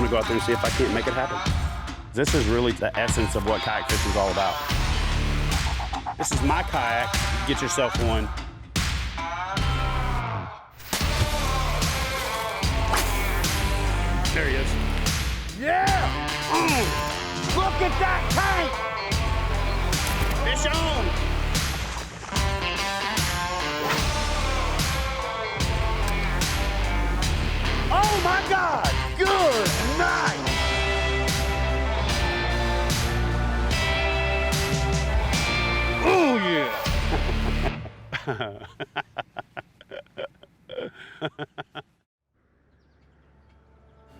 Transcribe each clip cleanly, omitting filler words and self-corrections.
gonna go out there and see if I can't make it happen. This is really the essence of what kayak fishing is all about. This is my kayak. Get yourself one. There he is. Yeah! Look at that tank! Fish on! Oh my God! Good night! Oh yeah!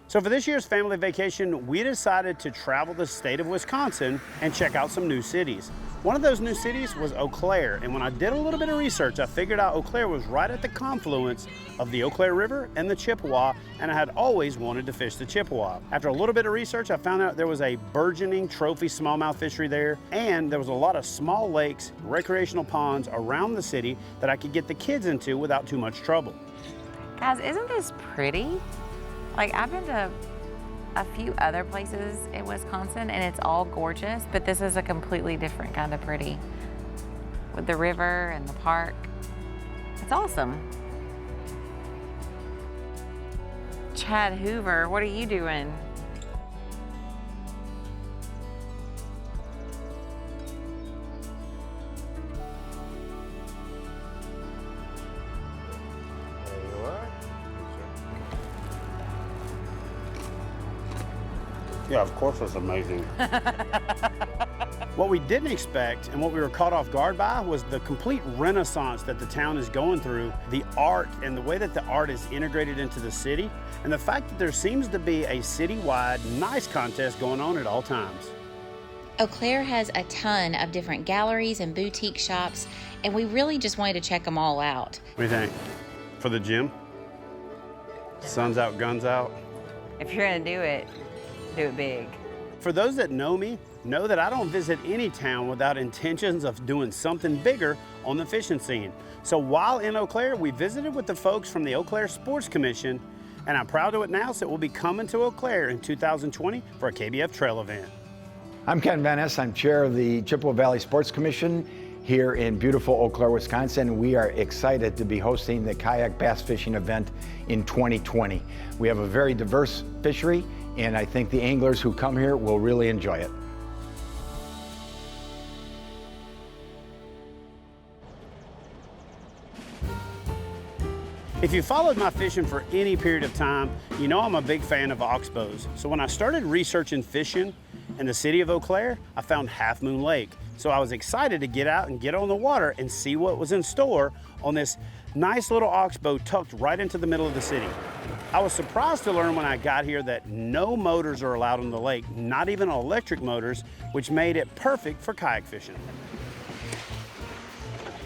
So for this year's family vacation, we decided to travel the state of Wisconsin and check out some new cities. One of those new cities was Eau Claire, and when I did a little bit of research, I figured out Eau Claire was right at the confluence of the Eau Claire River and the Chippewa, and I had always wanted to fish the Chippewa. After a little bit of research, I found out there was a burgeoning trophy smallmouth fishery there, and there was a lot of small lakes, recreational ponds around the city that I could get the kids into without too much trouble. Guys, isn't this pretty? Like, I've been to a few other places in Wisconsin and it's all gorgeous, but this is a completely different kind of pretty. With the river and the park. It's awesome. Chad Hoover, what are you doing? Yeah, of course it's amazing. What we didn't expect and what we were caught off guard by was the complete renaissance that the town is going through, the art and the way that the art is integrated into the city, and the fact that there seems to be a citywide nice contest going on at all times. Eau Claire has a ton of different galleries and boutique shops, and we really just wanted to check them all out. What do you think? For the gym? Sun's out, guns out? If you're gonna do it big. For those that know me, know that I don't visit any town without intentions of doing something bigger on the fishing scene. So while in Eau Claire, we visited with the folks from the Eau Claire Sports Commission, and I'm proud to announce that we'll be coming to Eau Claire in 2020 for a KBF trail event. I'm Ken Van Ness. I'm chair of the Chippewa Valley Sports Commission here in beautiful Eau Claire, Wisconsin. We are excited to be hosting the kayak bass fishing event in 2020. We have a very diverse fishery, and I think the anglers who come here will really enjoy it. If you followed my fishing for any period of time, you know I'm a big fan of oxbows. So when I started researching fishing in the city of Eau Claire, I found Half Moon Lake. So I was excited to get out and get on the water and see what was in store on this nice little oxbow tucked right into the middle of the city. I was surprised to learn when I got here that no motors are allowed on the lake, not even electric motors, which made it perfect for kayak fishing.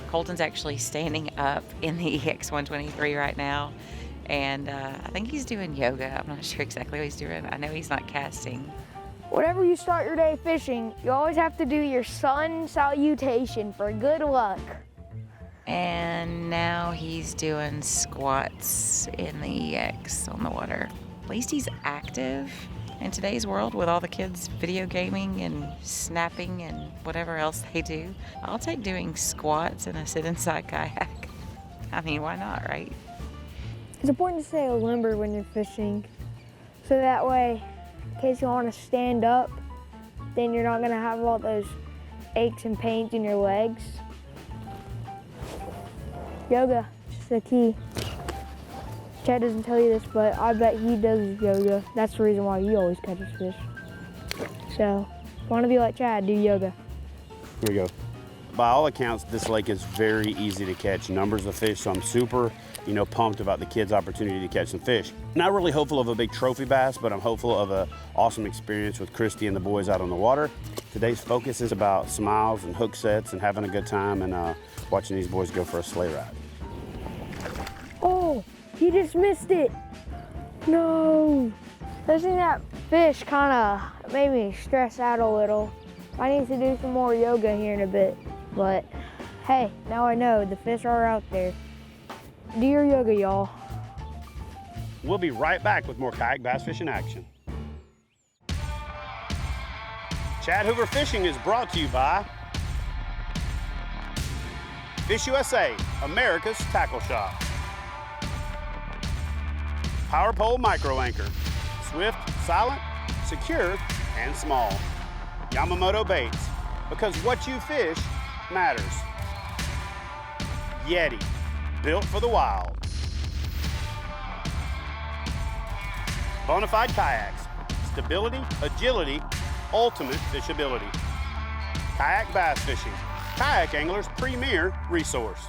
Colton's actually standing up in the EX123 right now, and I think he's doing yoga. I'm not sure exactly what he's doing. I know he's not casting. Whenever you start your day fishing, you always have to do your sun salutation for good luck. And now he's doing squats in the EX on the water. At least he's active in today's world with all the kids video gaming and snapping and whatever else they do. I'll take doing squats in a sit-inside kayak. I mean, why not, right? It's important to stay limber when you're fishing, so that way, in case you want to stand up, then you're not going to have all those aches and pains in your legs. Yoga is the key. Chad doesn't tell you this, but I bet he does yoga. That's the reason why he always catches fish. So, if you want to be like Chad, do yoga. Here we go. By all accounts, this lake is very easy to catch numbers of fish, so I'm super, pumped about the kids' opportunity to catch some fish. Not really hopeful of a big trophy bass, but I'm hopeful of an awesome experience with Christy and the boys out on the water. Today's focus is about smiles and hook sets and having a good time and watching these boys go for a sleigh ride. Oh, he just missed it. No. Fishing that fish kind of made me stress out a little. I need to do some more yoga here in a bit. But hey, now I know the fish are out there. Do your yoga, y'all. We'll be right back with more kayak bass fishing action. Chad Hoover Fishing is brought to you by Fish USA, America's tackle shop. Power Pole Micro Anchor, swift, silent, secure, and small. Yamamoto Baits, because what you fish matters. Yeti, built for the wild. Bonafide Kayaks, stability, agility, ultimate fishability. Kayak bass fishing, kayak anglers' premier resource.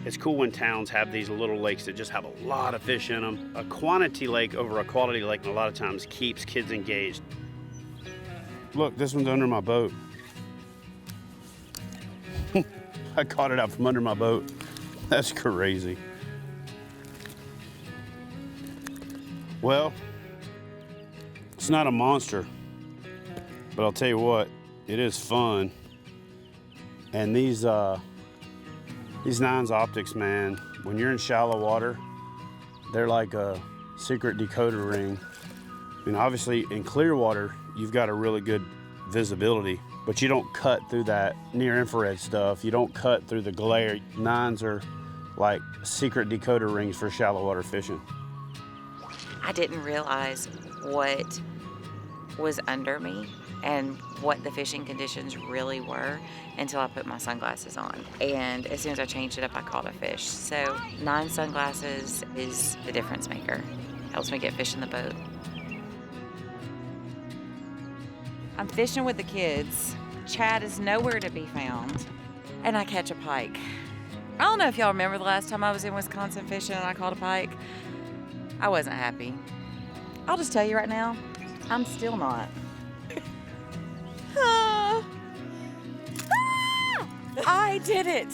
It's cool when towns have these little lakes that just have a lot of fish in them. A quantity lake over a quality lake a lot of times keeps kids engaged. Look, this one's under my boat. I caught it out from under my boat. That's crazy. Well, it's not a monster, but I'll tell you what, it is fun. And these Nines optics, man, when you're in shallow water, they're like a secret decoder ring. I mean, obviously in clear water, you've got a really good visibility, but you don't cut through that near infrared stuff. You don't cut through the glare. Nines are like secret decoder rings for shallow water fishing. I didn't realize what was under me and what the fishing conditions really were until I put my sunglasses on. And as soon as I changed it up, I caught a fish. So Nine sunglasses is the difference maker. Helps me get fish in the boat. I'm fishing with the kids. Chad is nowhere to be found. And I catch a pike. I don't know if y'all remember the last time I was in Wisconsin fishing and I caught a pike. I wasn't happy. I'll just tell you right now, I'm still not. I did it.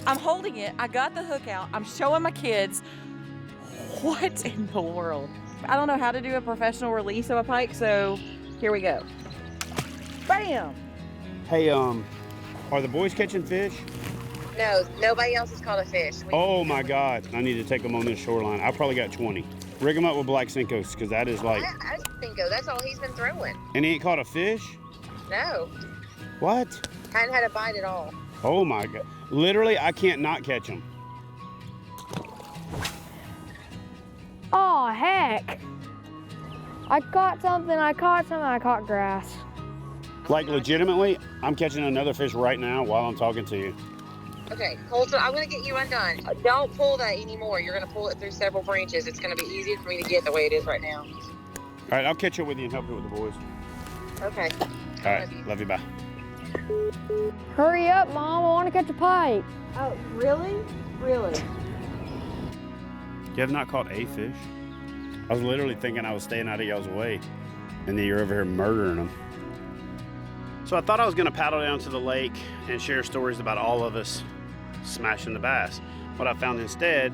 I'm holding it. I got the hook out. I'm showing my kids. What in the world? I don't know how to do a professional release of a pike, so here we go. Bam! Hey, are the boys catching fish? No, nobody else has caught a fish. Oh my God, I need to take them on this shoreline. I probably got 20. Rig them up with black Senkos, because that is like... I think so. That's all he's been throwing. And he ain't caught a fish? No. What? Hadn't had a bite at all. Oh my God. Literally, I can't not catch them. Oh, heck. I caught something, I caught grass. Like legitimately, I'm catching another fish right now while I'm talking to you. Okay, Colton, I'm going to get you undone. Don't pull that anymore. You're going to pull it through several branches. It's going to be easier for me to get the way it is right now. All right, I'll catch up with you and help you with the boys. Okay. All right, love you, bye. Hurry up, Mom, I want to catch a pike. Oh, really? Really? You have not caught a fish? I was literally thinking I was staying out of y'all's way, and then you're over here murdering them. So I thought I was gonna paddle down to the lake and share stories about all of us smashing the bass. What I found instead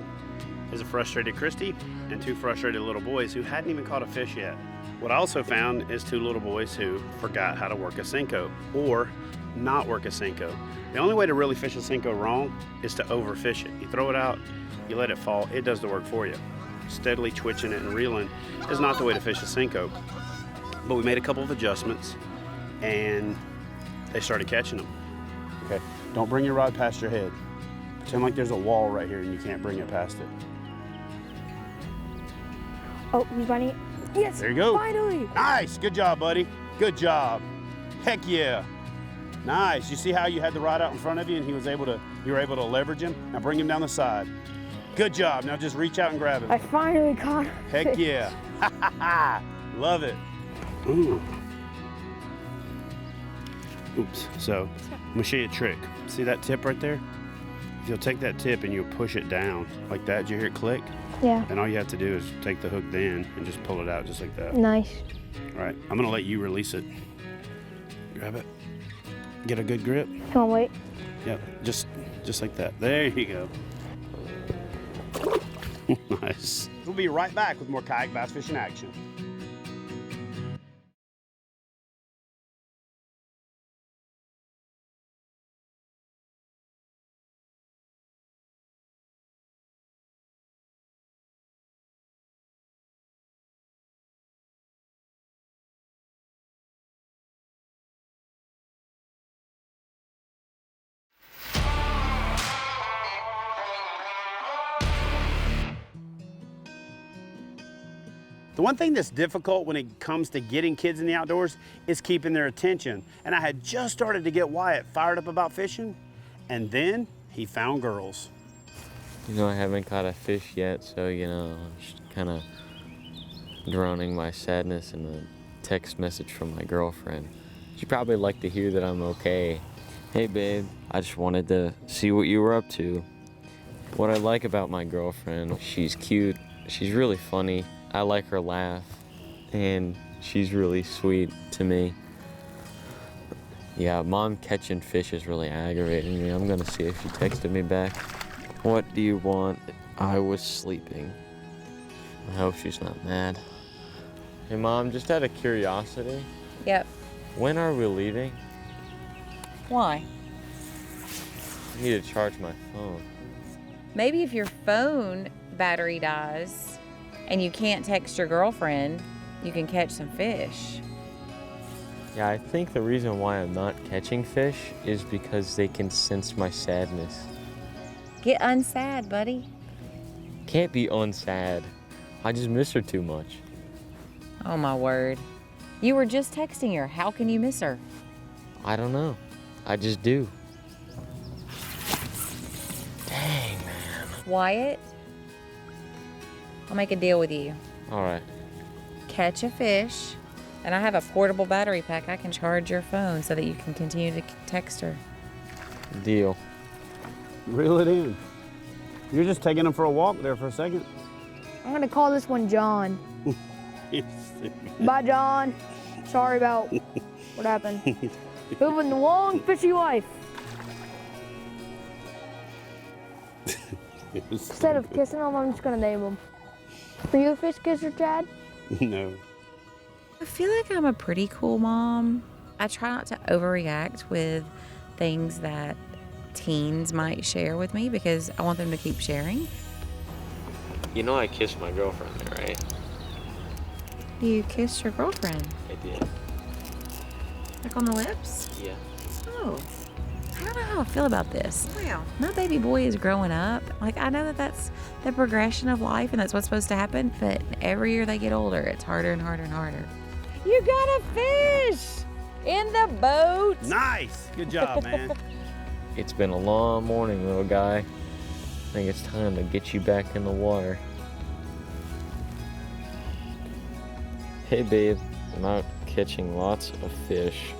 is a frustrated Christy and two frustrated little boys who hadn't even caught a fish yet. What I also found is two little boys who forgot how to work a Senko or not work a Senko. The only way to really fish a Senko wrong is to overfish it. You throw it out, you let it fall, it does the work for you. Steadily twitching it and reeling is not the way to fish a Senko. But we made a couple of adjustments and they started catching them. Okay, don't bring your rod past your head. Pretend like there's a wall right here and you can't bring it past it. Oh, he's biting it. Yes, There you go. finally. Nice, good job, buddy. Good job. Heck yeah. Nice. You see how you had the rod out in front of you and you were able to leverage him? Now bring him down the side. Good job. Now just reach out and grab him. I finally caught a Heck fish. yeah. Love it. Ooh. Oops. So I'm gonna show you a trick. See that tip right there? If you'll take that tip and you'll push it down like that, did you hear it click? Yeah, And all you have to do is take the hook then and just pull it out just like that. nice. All right, I'm gonna let you release it. Grab it. Get a good grip. Come on, wait. Yep, just like that. There you go. Nice. We'll be right back with more kayak bass fishing action. The one thing that's difficult when it comes to getting kids in the outdoors is keeping their attention. And I had just started to get Wyatt fired up about fishing, and then he found girls. You know, I haven't caught a fish yet, so, you know, I'm just kind of drowning my sadness in a text message from my girlfriend. She'd probably like to hear that I'm okay. Hey, babe, I just wanted to see what you were up to. What I like about my girlfriend, she's cute, she's really funny. I like her laugh, and she's really sweet to me. Yeah, Mom catching fish is really aggravating me. I'm gonna see if she texted me back. What do you want? I was sleeping. I hope she's not mad. Hey, Mom, just out of curiosity, Yep. when are we leaving? Why? I need to charge my phone. Maybe if your phone battery dies and you can't text your girlfriend, you can catch some fish. Yeah, I think the reason why I'm not catching fish is because they can sense my sadness. Get unsad, buddy. Can't be unsad. I just miss her too much. Oh my word. You were just texting her. How can you miss her? I don't know. I just do. Dang, man. Wyatt, I'll make a deal with you. All right. Catch a fish, and I have a portable battery pack. I can charge your phone so that you can continue to text her. Deal. Reel it in. You're just taking them for a walk there for a second. I'm gonna call this one John. Bye, John. Sorry about what happened. Living the long, fishy life. Instead of kissing him, I'm just gonna name him. Are you a fish kisser, Chad? No. I feel like I'm a pretty cool mom. I try not to overreact with things that teens might share with me because I want them to keep sharing. You know I kissed my girlfriend there, right? You kissed your girlfriend, I did. like on the lips? Yeah. Oh, I don't know how I feel about this. Wow. My baby boy is growing up. Like, I know that that's the progression of life and that's what's supposed to happen, but every year they get older, it's harder and harder and harder. You got a fish in the boat. Nice. Good job, man. It's been a long morning, little guy. I think it's time to get you back in the water. Hey, babe. I'm out catching lots of fish,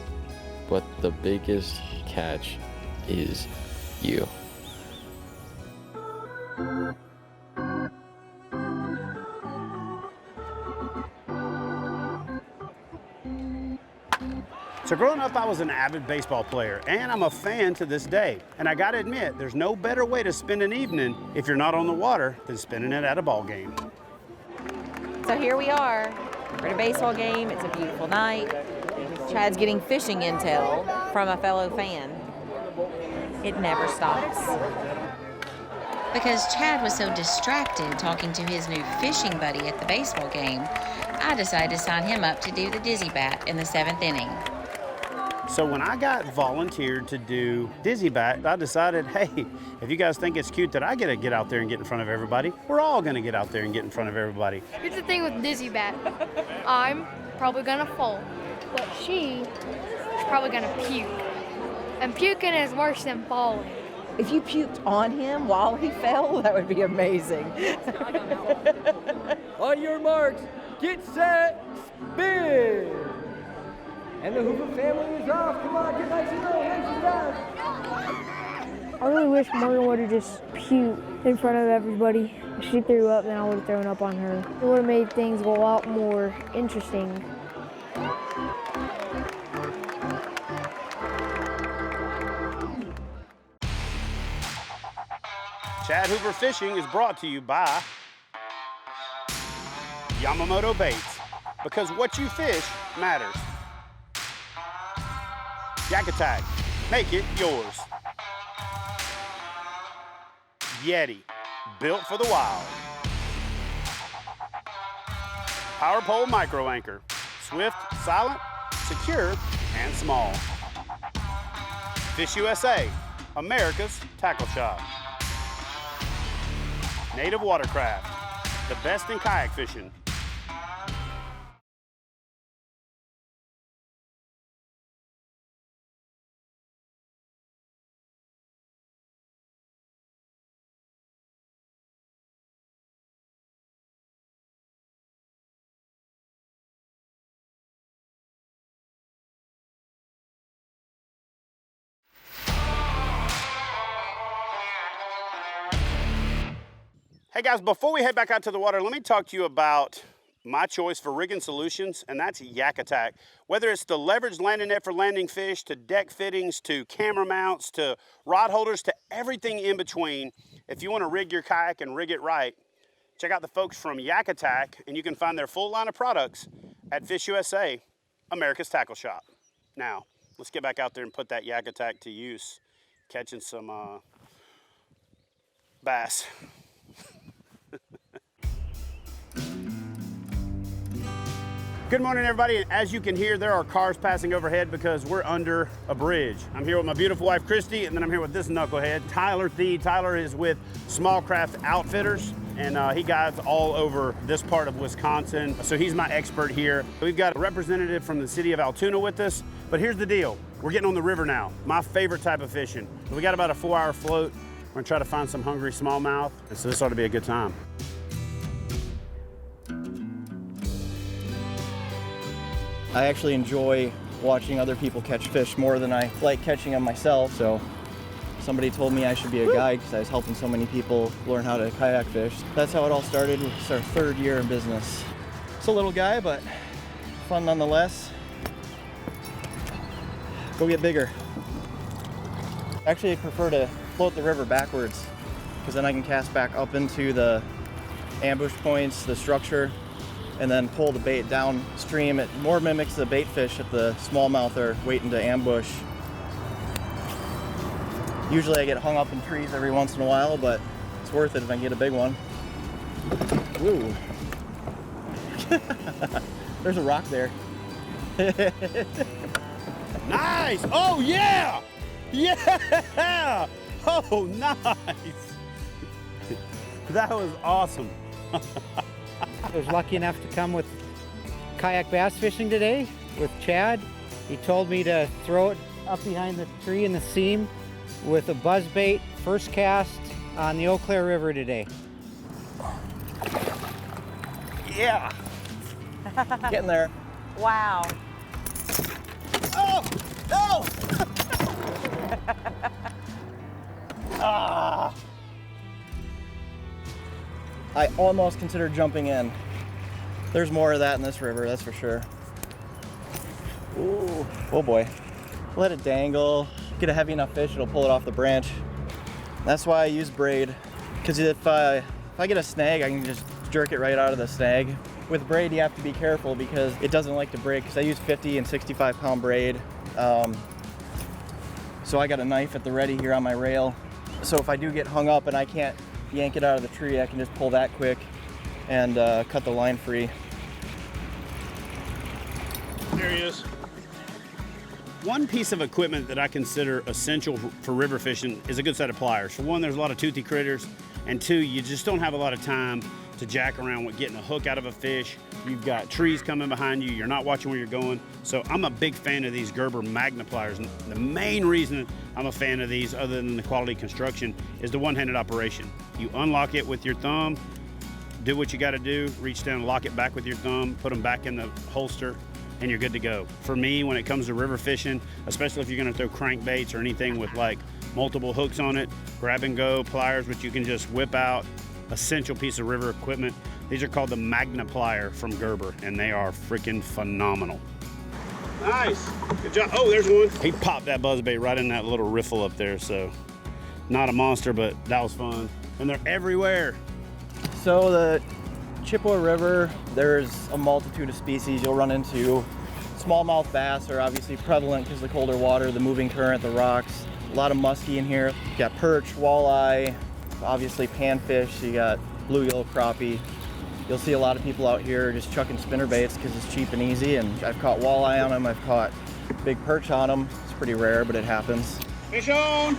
but the biggest catch is you. So growing up, I was an avid baseball player, and I'm a fan to this day. And I gotta admit, there's no better way to spend an evening if you're not on the water than spending it at a ball game. So here we are. We're at a baseball game. It's a beautiful night. Chad's getting fishing intel from a fellow fan. It never stops. Because Chad was so distracted talking to his new fishing buddy at the baseball game, I decided to sign him up to do the dizzy bat in the 7th inning. So when I got volunteered to do dizzy bat, I decided, hey, if you guys think it's cute that I get to get out there and get in front of everybody, we're all gonna get out there and get in front of everybody. Here's the thing with dizzy bat. I'm probably gonna fall, but she's probably gonna puke. And puking is worse than falling. If you puked on him while he fell, that would be amazing. On your marks, get set, spin! And the Hoover family is off. Come on, get nice and low, nice and down. I really wish Morgan would have just puked in front of everybody. If she threw up, then I would have thrown up on her. It would have made things a lot more interesting. Chad Hoover Fishing is brought to you by Yamamoto Baits, because what you fish matters. Yak Attack, make it yours. Yeti, built for the wild. Power Pole Micro Anchor, swift, silent, secure, and small. Fish USA, America's tackle shop. Native Watercraft, the best in kayak fishing. Hey guys, before we head back out to the water, let me talk to you about my choice for rigging solutions, and that's Yak Attack. Whether it's the leveraged landing net for landing fish, to deck fittings, to camera mounts, to rod holders, to everything in between, if you want to rig your kayak and rig it right, check out the folks from Yak Attack, and you can find their full line of products at Fish USA, America's tackle shop. Now, let's get back out there and put that Yak Attack to use, catching some bass. Good morning, everybody. And as you can hear, there are cars passing overhead because we're under a bridge. I'm here with my beautiful wife, Christy, and then I'm here with this knucklehead, Tyler Thede. Tyler is with Small Craft Outfitters, and he guides all over this part of Wisconsin. So he's my expert here. We've got a representative from the city of Altoona with us, but here's the deal. We're getting on the river now. My favorite type of fishing. We got about a 4-hour float. We're gonna try to find some hungry smallmouth, and so this ought to be a good time. I actually enjoy watching other people catch fish more than I like catching them myself. So somebody told me I should be a guide because I was helping so many people learn how to kayak fish. That's how it all started. It's our 3rd year in business. It's a little guy, but fun nonetheless. Go get bigger. Actually, I prefer to float the river backwards because then I can cast back up into the ambush points, the structure, and then pull the bait downstream. It more mimics the bait fish if the smallmouth are waiting to ambush. Usually I get hung up in trees every once in a while, but it's worth it if I can get a big one. Woo. There's a rock there. Nice! Oh yeah! Yeah! Oh, nice! That was awesome. I was lucky enough to come with kayak bass fishing today with Chad. He told me to throw it up behind the tree in the seam with a buzz bait, first cast on the Eau Claire River today. Yeah! Getting there. Wow. Oh! No! Ah! I almost considered jumping in. There's more of that in this river, that's for sure. Ooh, oh boy. Let it dangle. Get a heavy enough fish, it'll pull it off the branch. That's why I use braid. Because if I get a snag, I can just jerk it right out of the snag. With braid, you have to be careful because it doesn't like to break. Because I use 50 and 65 pound braid. So I got a knife at the ready here on my rail. So if I do get hung up and I can't yank it out of the tree, I can just pull that quick and cut the line free. There he is. One piece of equipment that I consider essential for river fishing is a good set of pliers. For one, there's a lot of toothy critters, and two, you just don't have a lot of time to jack around with getting a hook out of a fish. You've got trees coming behind you, you're not watching where you're going. So I'm a big fan of these Gerber Magna pliers. And the main reason I'm a fan of these, other than the quality construction, is the one-handed operation. You unlock it with your thumb, do what you gotta do, reach down, lock it back with your thumb, put them back in the holster, and you're good to go. For me, when it comes to river fishing, especially if you're gonna throw crankbaits or anything with like multiple hooks on it, grab and go pliers, which you can just whip out, essential piece of river equipment. These are called the Magna plier from Gerber, and they are freaking phenomenal. Nice, good job. Oh, there's one. He popped that buzzbait right in that little riffle up there, so not a monster, but that was fun. And they're everywhere. So the Chippewa River, there's a multitude of species. You'll run into smallmouth bass are obviously prevalent because of the colder water, the moving current, the rocks. A lot of muskie in here. You got perch, walleye, obviously panfish. You got blue yellow crappie. You'll see a lot of people out here just chucking spinner baits because it's cheap and easy. And I've caught walleye on them. I've caught big perch on them. It's pretty rare, but it happens. Fish on!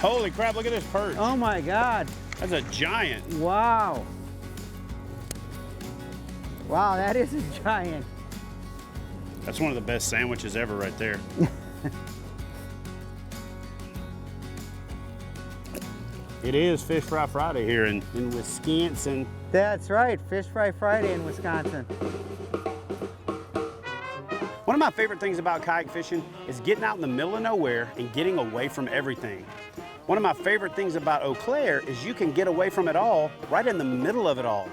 Holy crap, look at this perch. Oh my God. That's a giant. Wow. Wow, that is a giant. That's one of the best sandwiches ever right there. It is Fish Fry Friday here in Wisconsin. That's right, Fish Fry Friday in Wisconsin. One of my favorite things about kayak fishing is getting out in the middle of nowhere and getting away from everything. One of my favorite things about Eau Claire is you can get away from it all right in the middle of it all.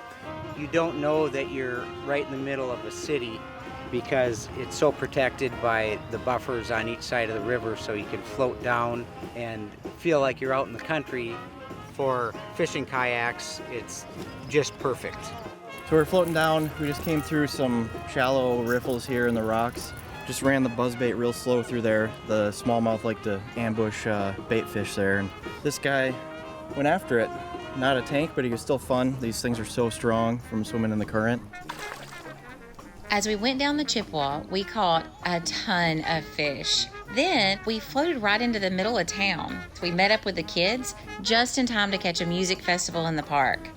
You don't know that you're right in the middle of a city because it's so protected by the buffers on each side of the river, so you can float down and feel like you're out in the country. For fishing kayaks, it's just perfect. So we're floating down. We just came through some shallow riffles here in the rocks. Just ran the buzzbait real slow through there. The smallmouth like to ambush bait fish there. And this guy went after it. Not a tank, but he was still fun. These things are so strong from swimming in the current. As we went down the Chippewa, we caught a ton of fish. Then we floated right into the middle of town. We met up with the kids just in time to catch a music festival in the park.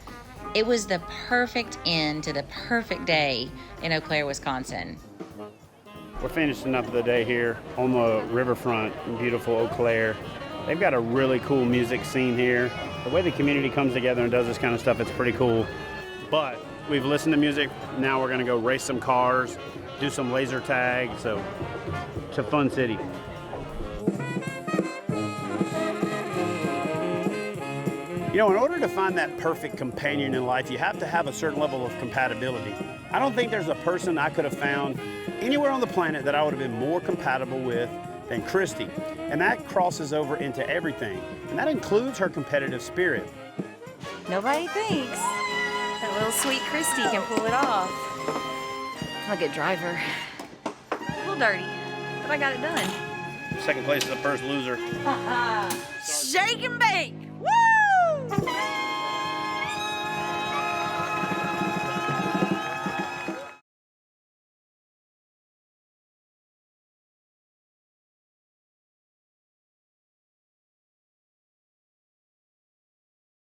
It was the perfect end to the perfect day in Eau Claire, Wisconsin. We're finishing up the day here on the riverfront in beautiful Eau Claire. They've got a really cool music scene here. The way the community comes together and does this kind of stuff, it's pretty cool. But we've listened to music. Now we're gonna go race some cars, do some laser tag. So it's a fun city. You know, in order to find that perfect companion in life, you have to have a certain level of compatibility. I don't think there's a person I could have found anywhere on the planet that I would have been more compatible with than Christy. And that crosses over into everything. And that includes her competitive spirit. Nobody thinks that little sweet Christy can pull it off. I'm a good driver. A little dirty, but I got it done. Second place is the first loser. Shake and bake! Woo!